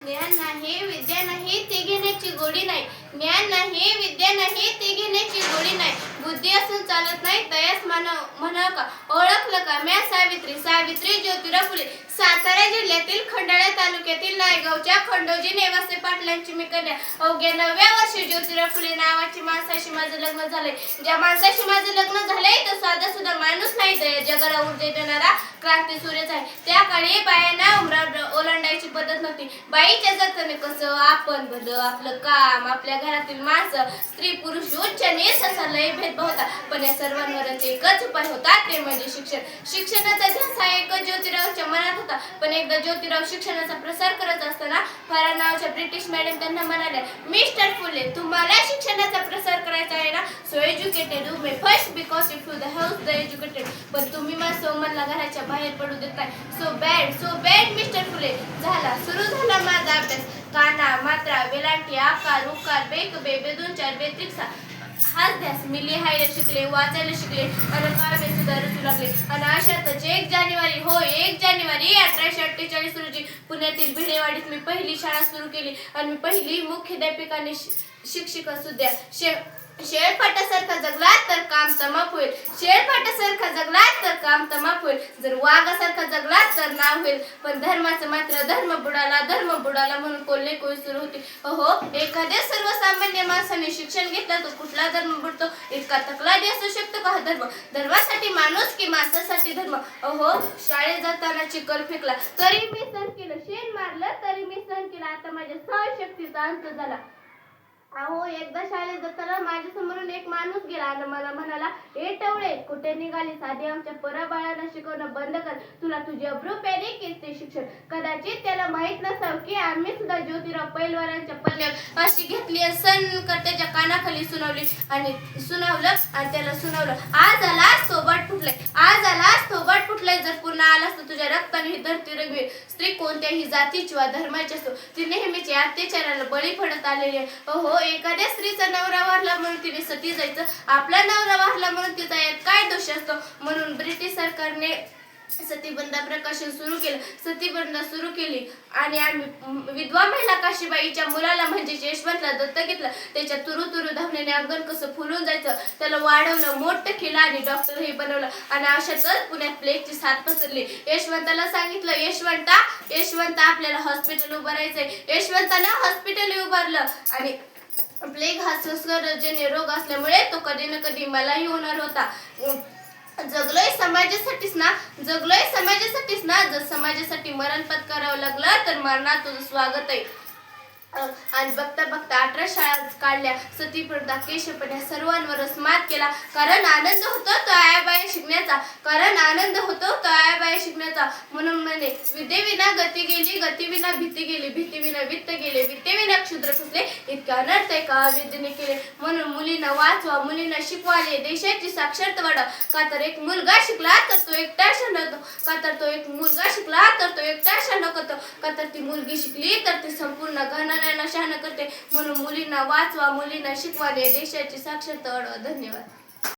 ज्ञान नाही विद्या नाही ते घेण्याची गोडी नाही. ज्ञान नाही विद्या नाही ते घेण्याची गोडी नाही. बुद्धी असून चालत नाही तयास म्हणावं का. ओळखलं का म्या सावित्री सावित्री ज्योतिराव फुले. सातारा जिल्ह्यातील खंडाळा तालुक्यातील नायगावच्या खंडोजी नेवासे पाटलांची मी कन्या. अवघ्या 9व्या वर्षी ज्योतिराव फुले नावाची माणसाशी माझं लग्न झालंय. ज्या माणसाशी माझं लग्न झालंय तो साधा सुद्धा माणूस नाही तर जगाला ऊर्जा देणारा क्रांती सूर्यच आहे. त्या काळी बायांना उमरावर ओलांडायची पद्धत नव्हती. बाईच्या जाताने कसं आपण भलं आपलं काम आपल्या घरातील माणसं स्त्री पुरुष उच्च नीच असा लय भेदभाव होता. पण या सर्वांवरच एकच उपाय होता ते म्हणजे शिक्षण. शिक्षणाचा ध्यास हा एकच ज्योतिरावच्या मनात होता. पण एकदा ज्योतिराव शिक्षणाचा प्रसार करत असताना फरार नावाच्या ब्रिटिश मॅडम त्यांना म्हणाल्या, मिस्टर फुले तुम्हाला शिक्षणाचा प्रसार करायचा आहे ना, so educated you may first because if you the house the educated. पण तुम्ही मला घराच्या बाहेर पडू देत नाही. सो बॅड मिस्टर फुले. सुरू झाला माझा अभ्यास. काना मात्रा वेलांटी आकार उकार बेक बे बेदून चार बेत्रिक्सा हाच ध्यास मी लिहायला शिकले वाचायला शिकले आणि काव्य सुद्धा रचू लागले. आणि अशातच 1 जानेवारी 1848 रोजी पुण्यातील भिडेवाडीत मी पहिली शाळा सुरू केली आणि मी पहिली मुख्याध्यापिकाने शिक्षिका सुद्धा. शेळपाटासारखा जगला तर काम तमाप होईल. शेळपाटासारखा जगला तर काम तमाप होईल. जर वाघासारखा जगला तर नाव होईल. पण धर्माचं मात्र धर्म बुडाला म्हणून कोल्हे कोळी सुरू होती. अहो एखाद्या सर्वसामान्य माणसाने शिक्षण घेतलं तर कुठला धर्म बुडतो. इतका तकलादी असू शकतो का हा धर्म. धर्मासाठी माणूस की माणसासाठी धर्म. अहो शाळेत जाताना चिखल फेकला तरी मी सहन केलं. शेण मारलं तरी मी सहन केलं. आता माझ्या सहनशक्तीचा अंत झाला. अहो एकदा शाळेत जाताना माझ्या समोरून एक माणूस गेला आणि मला म्हणाला, ए टवळे कुठे निघाली. साधी आमच्या पोराबाळांना शिकवणं बंद कर. तुला तुझी अब्रू प्यारी की ते शिक्षण. कदाचित त्याला माहित नसावं की आम्ही सुद्धा ज्योतिराव पैलवानांच्या पल्ल्यावर अशी घेतली आणि सण त्याच्या कानाखाली सुनावलं आणि त्याला सुनावलं. आज आलास थोबाट फुटलंय. जर पुन्हा आलास तर तुझ्या रक्ताने ही धरती रंगवेल. स्त्री कोणत्याही जातीची वा धर्माची असो ती नेहमीची अत्याचाराला बळी पडत आलेली आहे. अहो एखाद्या स्त्रीचा नवरा वारला म्हणून तिने सती जायचं. आपला नवरा वारला म्हणून तिचा यात काय दोष असतो. म्हणून ब्रिटिश सरकारने सतीबंध प्रकाशन सतीबंध सुरू केली आणि आम्ही विधवा महिला काशीबाईच्या मुलाला म्हणजे यशवंतला दत्तक घेतलं. त्याच्या तुरु धावण्याने अंगण कसं फुलून जायचं त्याला वाढवलं मोठं केलं आणि डॉक्टर हे बनवलं. आणि अशातच पुण्यात प्लेगची साथ पसरली. यशवंताला सांगितलं, यशवंत आपल्याला हॉस्पिटल उभारायचंय. यशवंतानं हॉस्पिटल उभारलं आणि प्लेग हा संसर्गजन्य रोग असल्यामुळे तो कधी ना कधी मलाही होणार होता. जगलोय समाजासाठीच ना. जर समाजासाठी मरण पत्करावं लागलं तर मरणात तुझं स्वागत आहे. आणि बघता 18 शाळा काढल्या. सती प्रथा केशव या सर्वांवरच मात केला. कारण आनंद होतो तो आयाबाया शिकण्याचा. म्हणून म्हणे विद्येविना गती गेली, गतीविना भीती गेली, भीतीविना वित्त गेले, वित्तेविना क्षुद्र खचले. इतका अनर्थ एका विद्येने केले. म्हणून मुलींना वाचवा, मुलींना शिकवाले, देशाची साक्षरता वाढवा. का तर एक मुलगा शिकला तर तो एकटा शाणतो. का तर ती मुलगी शिकली तर ती संपूर्ण घराण्याला शहाणं करते. म्हणून मुलींना वाचवा, मुलींना शिकवाले, देशाची साक्षरता वाढवा. धन्यवाद.